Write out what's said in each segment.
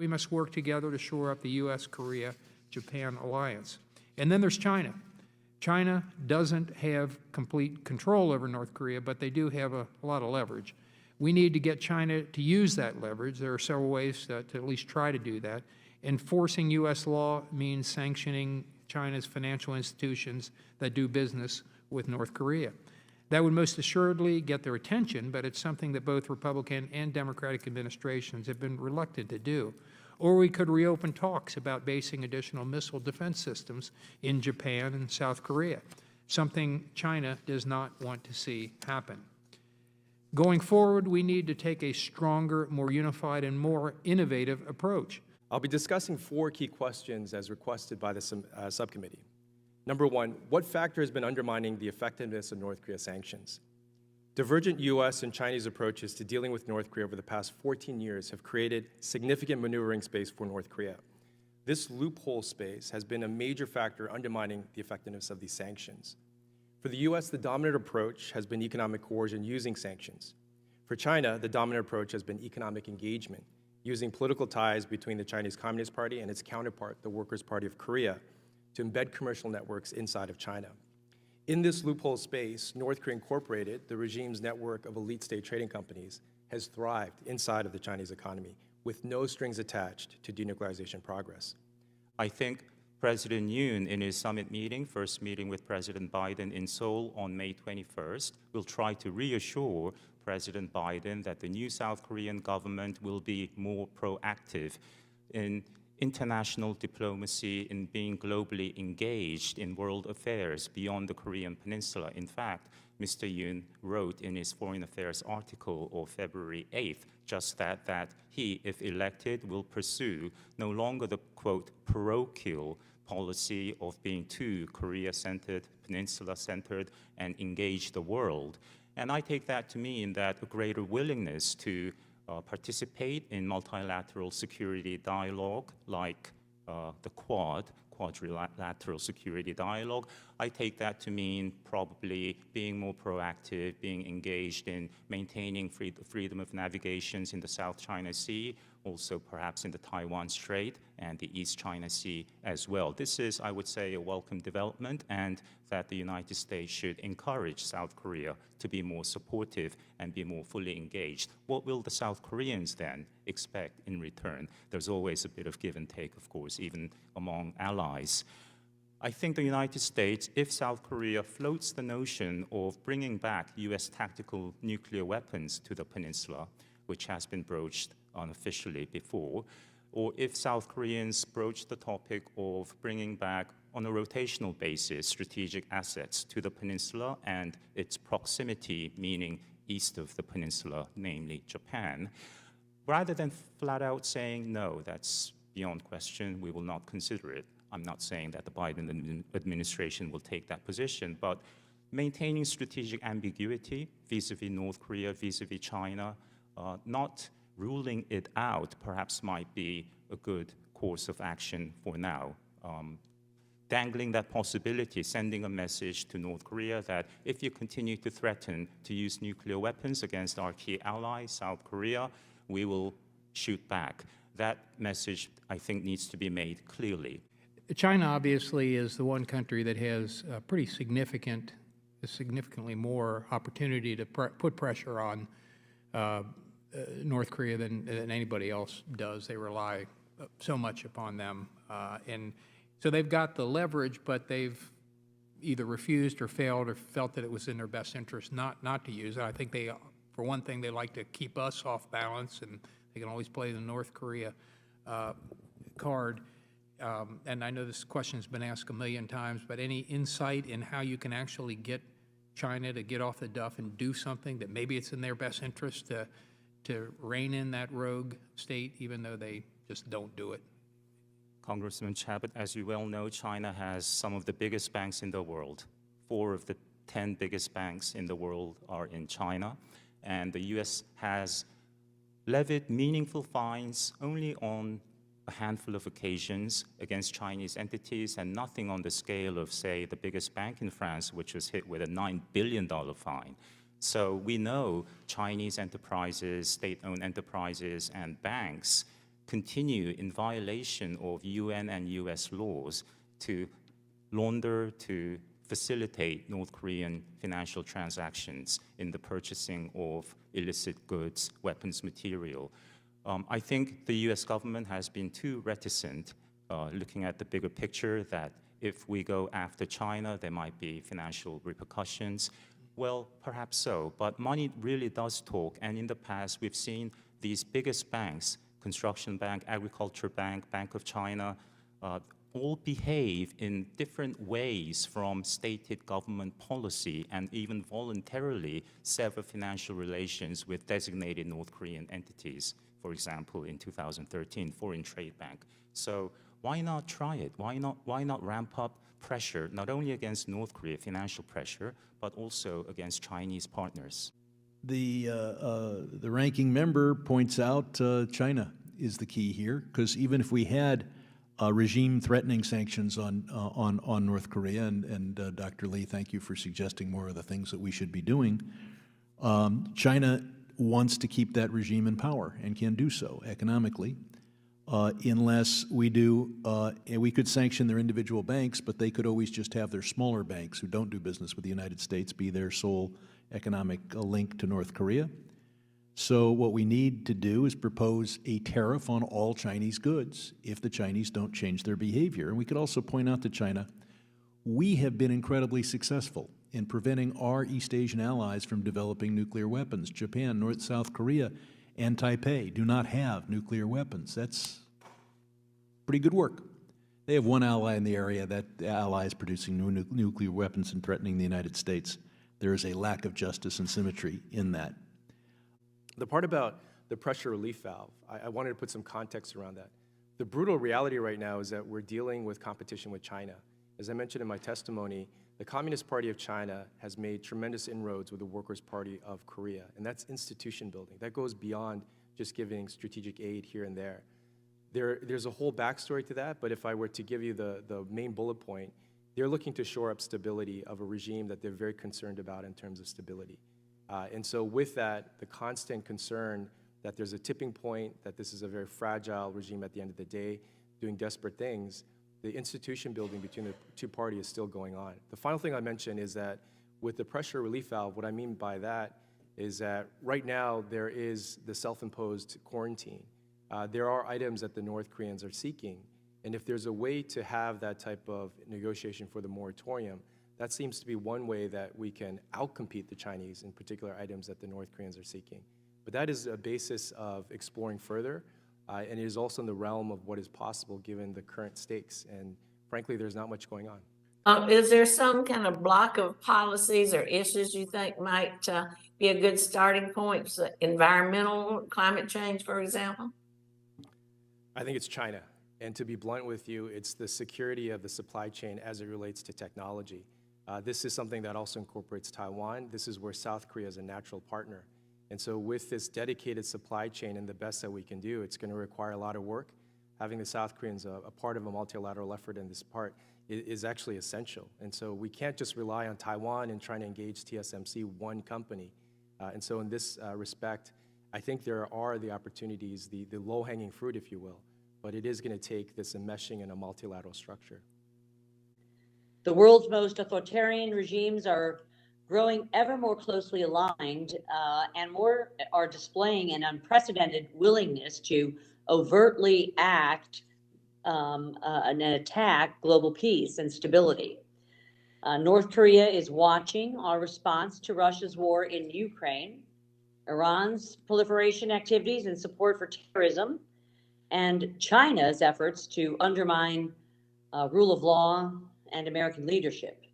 We must work together to shore up the U.S., Korea, Japan alliance. And then there's China. China doesn't have complete control over North Korea, but they do have a lot of leverage. We need to get China to use that leverage. There are several ways to at least try to do that. Enforcing U.S. law means sanctioning China's financial institutions that do business with North Korea. That would most assuredly get their attention, but it's something that both Republican and Democratic administrations have been reluctant to do. Or we could reopen talks about basing additional missile defense systems in Japan and South Korea, something China does not want to see happen. Going forward, we need to take a stronger, more unified, and more innovative approach. I'll be discussing 4 key questions as requested by the subcommittee. Number 1, what factor has been undermining the effectiveness of North Korea sanctions? Divergent U.S. and Chinese approaches to dealing with North Korea over the past 14 years have created significant maneuvering space for North Korea. This loophole space has been a major factor undermining the effectiveness of these sanctions. For the U.S., the dominant approach has been economic coercion using sanctions. For China, the dominant approach has been economic engagement, using political ties between the Chinese Communist Party and its counterpart, the Workers' Party of Korea, to embed commercial networks inside of China. In this loophole space, North Korea Incorporated, the regime's network of elite state trading companies, has thrived inside of the Chinese economy with no strings attached to denuclearization progress. I think President Yoon, in his summit meeting, first meeting with President Biden in Seoul on May 21st, will try to reassure President Biden that the new South Korean government will be more proactive in international diplomacy, in being globally engaged in world affairs beyond the Korean Peninsula. In fact, Mr. Yoon wrote in his Foreign Affairs article of February 8th just that he, if elected, will pursue no longer the, quote, parochial policy of being too Korea-centered, peninsula-centered, and engage the world. And I take that to mean that a greater willingness to participate in multilateral security dialogue like the quadrilateral security dialogue. I take that to mean probably being more proactive, being engaged in maintaining freedom of navigations in the South China Sea, also perhaps in the Taiwan Strait and the East China Sea as well. This is, I would say, a welcome development, and that the United States should encourage South Korea to be more supportive and be more fully engaged. What will the South Koreans then expect in return? There's always a bit of give and take, of course, even among allies. I think the United States, if South Korea floats the notion of bringing back U.S. tactical nuclear weapons to the peninsula, which has been broached unofficially before, or if South Koreans broach the topic of bringing back on a rotational basis strategic assets to the peninsula and its proximity, meaning east of the peninsula, namely Japan, rather than flat out saying, no, that's beyond question, we will not consider it. I'm not saying that the Biden administration will take that position, but maintaining strategic ambiguity vis-a-vis North Korea, vis-a-vis China, not ruling it out perhaps might be a good course of action for now. Dangling that possibility, sending a message to North Korea that if you continue to threaten to use nuclear weapons against our key ally, South Korea, we will shoot back. That message, I think, needs to be made clearly. China obviously is the one country that has pretty significantly more opportunity to put pressure on North Korea than anybody else does. They rely so much upon them. And so they've got the leverage, but they've either refused or failed or felt that it was in their best interest not to use it. I think they, for one thing, they like to keep us off balance, and they can always play the North Korea card. And I know this question has been asked a million times, but any insight in how you can actually get China to get off the duff and do something that maybe it's in their best interest to rein in that rogue state, even though they just don't do it? Congressman Chabot, as you well know, China has some of the biggest banks in the world. 4 of the 10 biggest banks in the world are in China. And the U.S. has levied meaningful fines only on a handful of occasions against Chinese entities, and nothing on the scale of, say, the biggest bank in France, which was hit with a $9 billion fine. So we know Chinese enterprises, state-owned enterprises, and banks continue in violation of UN and US laws to launder, to facilitate North Korean financial transactions in the purchasing of illicit goods, weapons material. I think the US government has been too reticent looking at the bigger picture that if we go after China, there might be financial repercussions. Well, perhaps so, but money really does talk. And in the past, we've seen these biggest banks, Construction Bank, Agriculture Bank, Bank of China, all behave in different ways from stated government policy and even voluntarily sever financial relations with designated North Korean entities. For example, in 2013, Foreign Trade Bank. So why not try it? Why not ramp up pressure, not only against North Korea, financial pressure, but also against Chinese partners? The ranking member points out China is the key here, because even if we had regime-threatening sanctions on North Korea, and Dr. Lee, thank you for suggesting more of the things that we should be doing, China wants to keep that regime in power and can do so economically. Unless we do, we could sanction their individual banks, but they could always just have their smaller banks who don't do business with the United States be their sole economic link to North Korea. So what we need to do is propose a tariff on all Chinese goods if the Chinese don't change their behavior. And we could also point out to China, we have been incredibly successful in preventing our East Asian allies from developing nuclear weapons. Japan, South Korea, and Taipei do not have nuclear weapons. That's pretty good work. They have one ally in the area. That ally is producing nuclear weapons and threatening the United States. There is a lack of justice and symmetry in that. The part about the pressure relief valve, I wanted to put some context around that. The brutal reality right now is that we're dealing with competition with China. As I mentioned in my testimony, the Communist Party of China has made tremendous inroads with the Workers' Party of Korea, and that's institution building. That goes beyond just giving strategic aid here and there. There's a whole backstory to that, but if I were to give you the main bullet point, they're looking to shore up stability of a regime that they're very concerned about in terms of stability. And so with that, the constant concern that there's a tipping point, that this is a very fragile regime at the end of the day, doing desperate things, the institution building between the two parties is still going on. The final thing I mentioned is that with the pressure relief valve, what I mean by that is that right now there is the self-imposed quarantine. There are items that the North Koreans are seeking, and if there's a way to have that type of negotiation for the moratorium, that seems to be one way that we can outcompete the Chinese in particular items that the North Koreans are seeking. But that is a basis of exploring further, and it is also in the realm of what is possible given the current stakes. And frankly, there's not much going on. Is there some kind of block of policies or issues you think might be a good starting point? So environmental, climate change, for example? I think it's China. And to be blunt with you, it's the security of the supply chain as it relates to technology. This is something that also incorporates Taiwan. This is where South Korea is a natural partner. And so with this dedicated supply chain and the best that we can do, it's going to require a lot of work. Having the South Koreans a part of a multilateral effort in this part is actually essential. And so we can't just rely on Taiwan and trying to engage TSMC, one company. And so in this respect, I think there are the opportunities, the low-hanging fruit, if you will, but it is going to take this enmeshing in a multilateral structure. The world's most authoritarian regimes are growing ever more closely aligned and more are displaying an unprecedented willingness to overtly act and attack global peace and stability. North Korea is watching our response to Russia's war in Ukraine, Iran's proliferation activities and support for terrorism, and China's efforts to undermine rule of law and American leadership.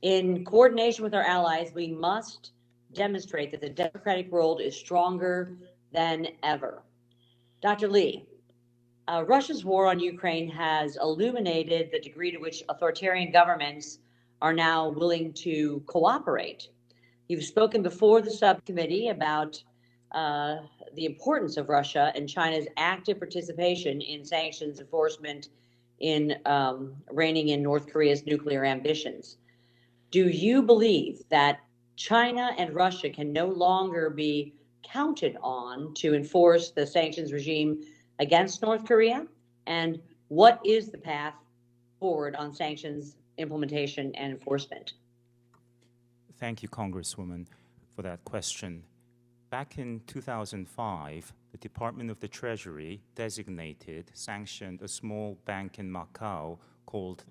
In coordination with our allies, we must demonstrate that the democratic world is stronger than ever. Dr. Lee, Russia's war on Ukraine has illuminated the degree to which authoritarian governments are now willing to cooperate. You've spoken before the subcommittee about the importance of Russia and China's active participation in sanctions enforcement in reining in North Korea's nuclear ambitions. Do you believe that China and Russia can no longer be counted on to enforce the sanctions regime against North Korea? And what is the path forward on sanctions implementation and enforcement? Thank you, Congresswoman, for that question. Back in 2005, the Department of the Treasury sanctioned a small bank in Macau called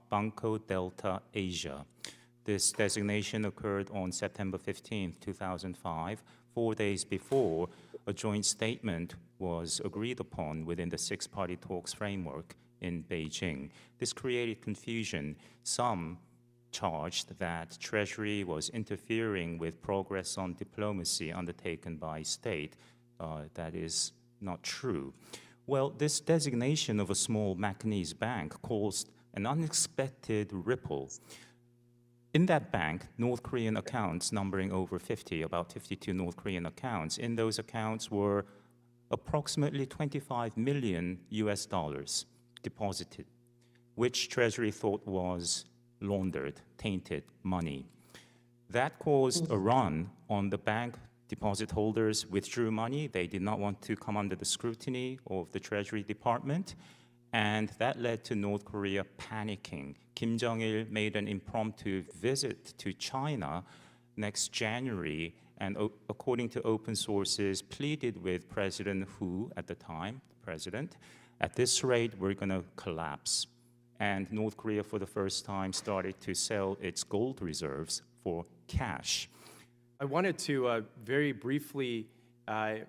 Banco Delta Asia. This designation occurred on September 15, 2005, 4 days before a joint statement was agreed upon within the six-party talks framework in Beijing. This created confusion. Some charged that Treasury was interfering with progress on diplomacy undertaken by state. That is not true. Well, this designation of a small Macanese bank caused an unexpected ripple. In that bank, North Korean accounts numbering over 50, about 52 North Korean accounts. In those accounts were approximately 25 million US dollars deposited, which Treasury thought was laundered, tainted money. That caused a run on the bank. Deposit holders withdrew money. They did not want to come under the scrutiny of the Treasury Department, and that led to North Korea panicking. Kim Jong-il made an impromptu visit to China next January, and according to open sources, pleaded with President Hu at the time, president, at this rate, we're going to collapse. And North Korea, for the first time, started to sell its gold reserves for cash. I wanted to very briefly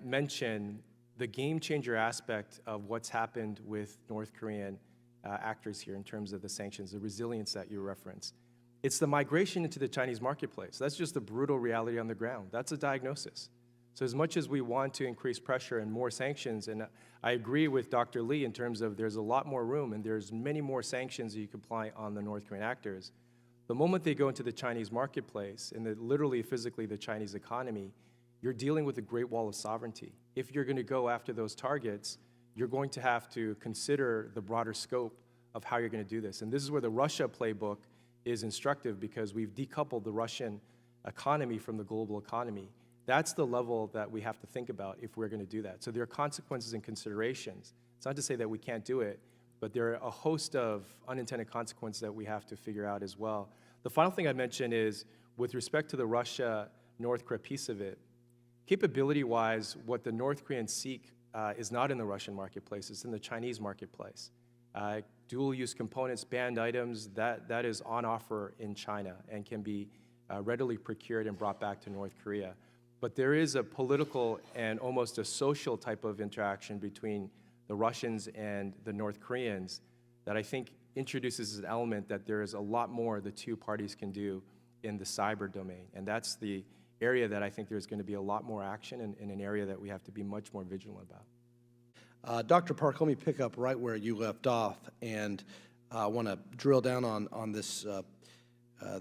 mention the game changer aspect of what's happened with North Korean actors here in terms of the sanctions, the resilience that you referenced. It's the migration into the Chinese marketplace. That's just the brutal reality on the ground. That's a diagnosis. So as much as we want to increase pressure and more sanctions, and I agree with Dr. Lee in terms of there's a lot more room and there's many more sanctions that you can apply on the North Korean actors, the moment they go into the Chinese marketplace and literally physically the Chinese economy, you're dealing with a great wall of sovereignty. If you're going to go after those targets, you're going to have to consider the broader scope of how you're going to do this. And this is where the Russia playbook is instructive, because we've decoupled the Russian economy from the global economy. That's the level that we have to think about if we're going to do that. So there are consequences and considerations. It's not to say that we can't do it, but there are a host of unintended consequences that we have to figure out as well. The final thing I'd mention is, with respect to the Russia-North Korea piece of it, capability-wise, what the North Koreans seek is not in the Russian marketplace, it's in the Chinese marketplace. Dual-use components, banned items, that is on offer in China and can be readily procured and brought back to North Korea. But there is a political and almost a social type of interaction between the Russians and the North Koreans that I think introduces an element that there is a lot more the two parties can do in the cyber domain. And that's the area that I think there's going to be a lot more action and an area that we have to be much more vigilant about. Dr. Park, let me pick up right where you left off, and I want to drill down on this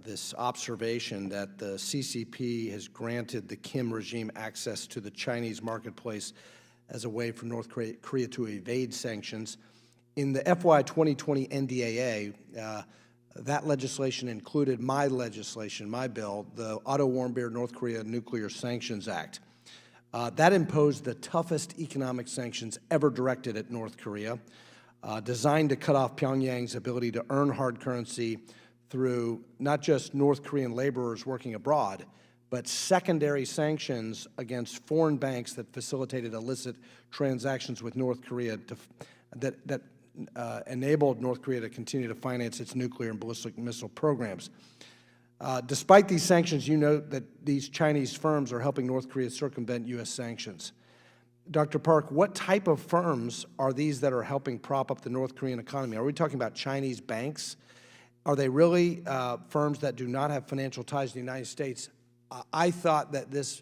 this observation that the CCP has granted the Kim regime access to the Chinese marketplace as a way for North Korea to evade sanctions. In the FY 2020 NDAA, that legislation included my legislation, my bill, the Otto Warmbier North Korea Nuclear Sanctions Act. That imposed the toughest economic sanctions ever directed at North Korea, designed to cut off Pyongyang's ability to earn hard currency through not just North Korean laborers working abroad, but secondary sanctions against foreign banks that facilitated illicit transactions with North Korea that enabled North Korea to continue to finance its nuclear and ballistic missile programs. Despite these sanctions, you note that these Chinese firms are helping North Korea circumvent U.S. sanctions. Dr. Park, what type of firms are these that are helping prop up the North Korean economy? Are we talking about Chinese banks? Are they really firms that do not have financial ties to the United States? I thought that this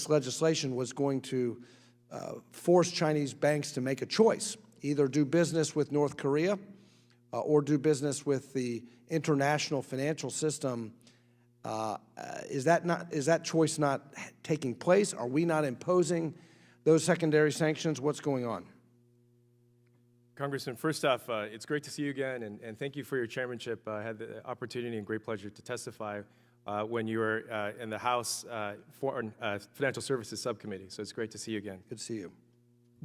legislation was going to force Chinese banks to make a choice, either do business with North Korea or do business with the international financial system. Is that choice not taking place? Are we not imposing those secondary sanctions? What's going on? Congressman, first off, it's great to see you again, and thank you for your chairmanship. I had the opportunity and great pleasure to testify when you were in the House Foreign Financial Services Subcommittee, so it's great to see you again. Good to see you.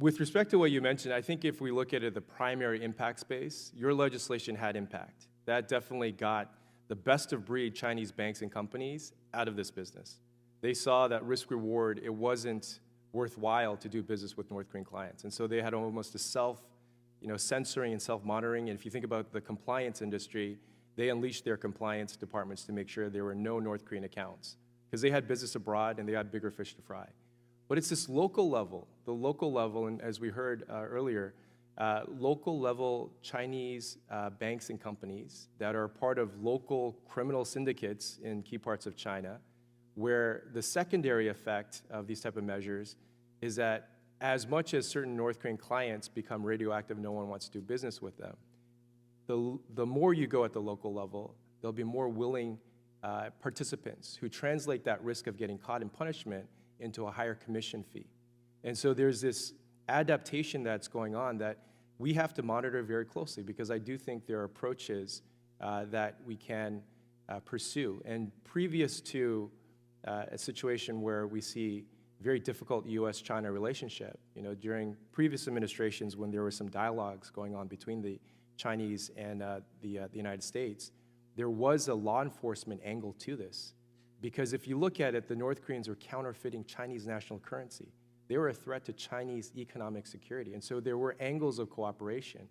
With respect to what you mentioned, I think if we look at it, the primary impact space, your legislation had impact. That definitely got the best of breed Chinese banks and companies out of this business. They saw that risk reward, it wasn't worthwhile to do business with North Korean clients. And so they had almost a censoring and self-monitoring. And if you think about the compliance industry, they unleashed their compliance departments to make sure there were no North Korean accounts because they had business abroad and they had bigger fish to fry. But it's this local level, the local level, and as we heard earlier, local level Chinese banks and companies that are part of local criminal syndicates in key parts of China, where the secondary effect of these type of measures is that as much as certain North Korean clients become radioactive, no one wants to do business with them. The more you go at the local level, there'll be more willing participants who translate that risk of getting caught in punishment into a higher commission fee. And so there's this adaptation that's going on that we have to monitor very closely because I do think there are approaches that we can pursue. And previous to a situation where we see very difficult U.S.-China relationship, during previous administrations when there were some dialogues going on between the Chinese and the United States, there was a law enforcement angle to this. Because if you look at it, the North Koreans were counterfeiting Chinese national currency. They were a threat to Chinese economic security. And so there were angles of cooperation.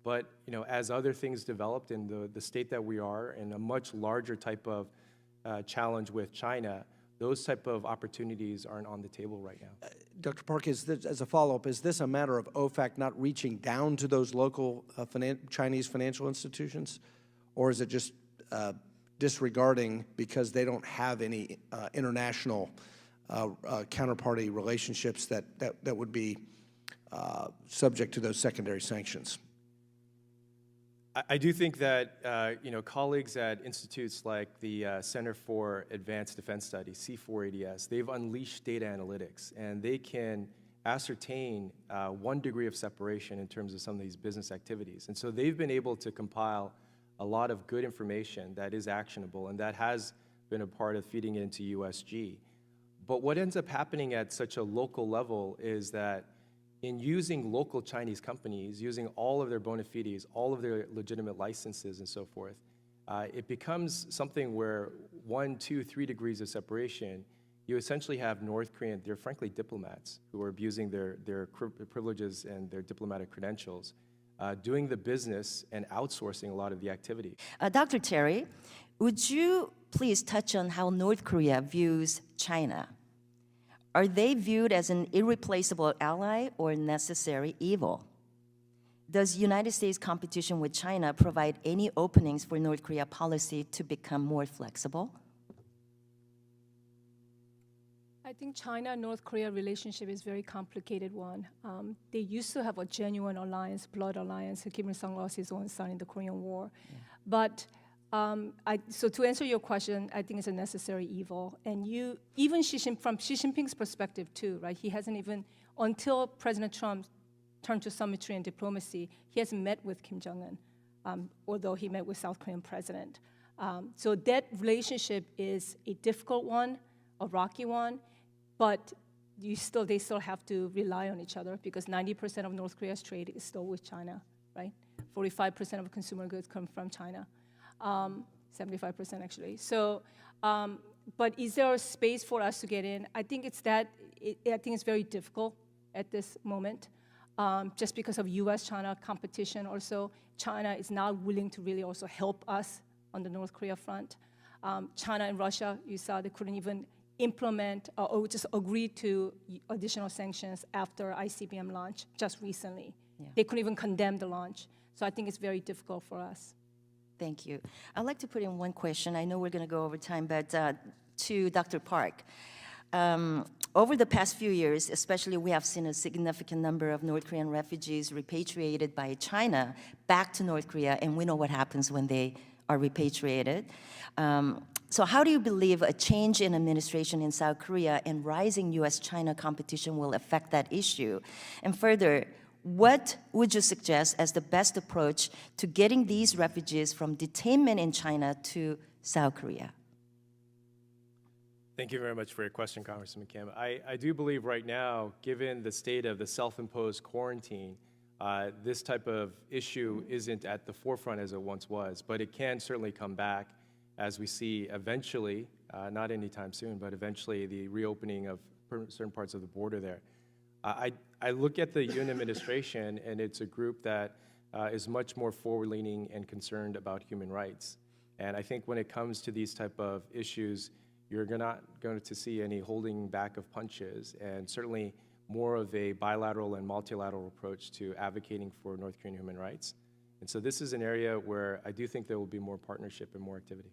But as other things developed in the state that we are, in a much larger type of challenge with China, those type of opportunities aren't on the table right now. Dr. Park, as a follow-up, is this a matter of OFAC not reaching down to those local Chinese financial institutions? Or is it just disregarding because they don't have any international counterparty relationships that would be subject to those secondary sanctions? I do think that colleagues at institutes like the Center for Advanced Defense Studies, C4ADS, they've unleashed data analytics, and they can ascertain 1 degree of separation in terms of some of these business activities. And so they've been able to compile a lot of good information that is actionable, and that has been a part of feeding it into USG. But what ends up happening at such a local level is that in using local Chinese companies, using all of their bona fides, all of their legitimate licenses and so forth, it becomes something where 1, 2, 3 degrees of separation, you essentially have North Korean, they're frankly diplomats who are abusing their privileges and their diplomatic credentials, doing the business and outsourcing a lot of the activity. Dr. Terry, would you please touch on how North Korea views China? Are they viewed as an irreplaceable ally or necessary evil? Does United States competition with China provide any openings for North Korea policy to become more flexible? I think China-North Korea relationship is a very complicated one. They used to have a genuine alliance, blood alliance. Kim Il-sung lost his own son in the Korean War. Yeah. But so to answer your question, I think it's a necessary evil. And even from Xi Jinping's perspective too, right? He hasn't even, until President Trump turned to symmetry and diplomacy, he hasn't met with Kim Jong-un, although he met with South Korean president. So that relationship is a difficult one, a rocky one, but they still have to rely on each other because 90% of North Korea's trade is still with China, right? 45% of consumer goods come from China, 75% actually. So, but is there a space for us to get in? I think I think it's very difficult at this moment, just because of U.S.-China competition. Also, China is not willing to really also help us on the North Korea front. China and Russia, you saw they couldn't even implement or just agree to additional sanctions after ICBM launch just recently. Yeah. They couldn't even condemn the launch. So I think it's very difficult for us. Thank you. I'd like to put in one question. I know we're going to go over time, but to Dr. Park. Over the past few years, especially, we have seen a significant number of North Korean refugees repatriated by China back to North Korea, and we know what happens when they are repatriated. So how do you believe a change in administration in South Korea and rising U.S.-China competition will affect that issue? And further, what would you suggest as the best approach to getting these refugees from detainment in China to South Korea? Thank you very much for your question, Congressman Kim. I do believe right now, given the state of the self-imposed quarantine, this type of issue isn't at the forefront as it once was, but it can certainly come back as we see eventually, not anytime soon, but eventually the reopening of certain parts of the border there. I look at the Yoon administration, and it's a group that is much more forward-leaning and concerned about human rights. And I think when it comes to these type of issues, you're not going to see any holding back of punches, and certainly more of a bilateral and multilateral approach to advocating for North Korean human rights. And so this is an area where I do think there will be more partnership and more activity.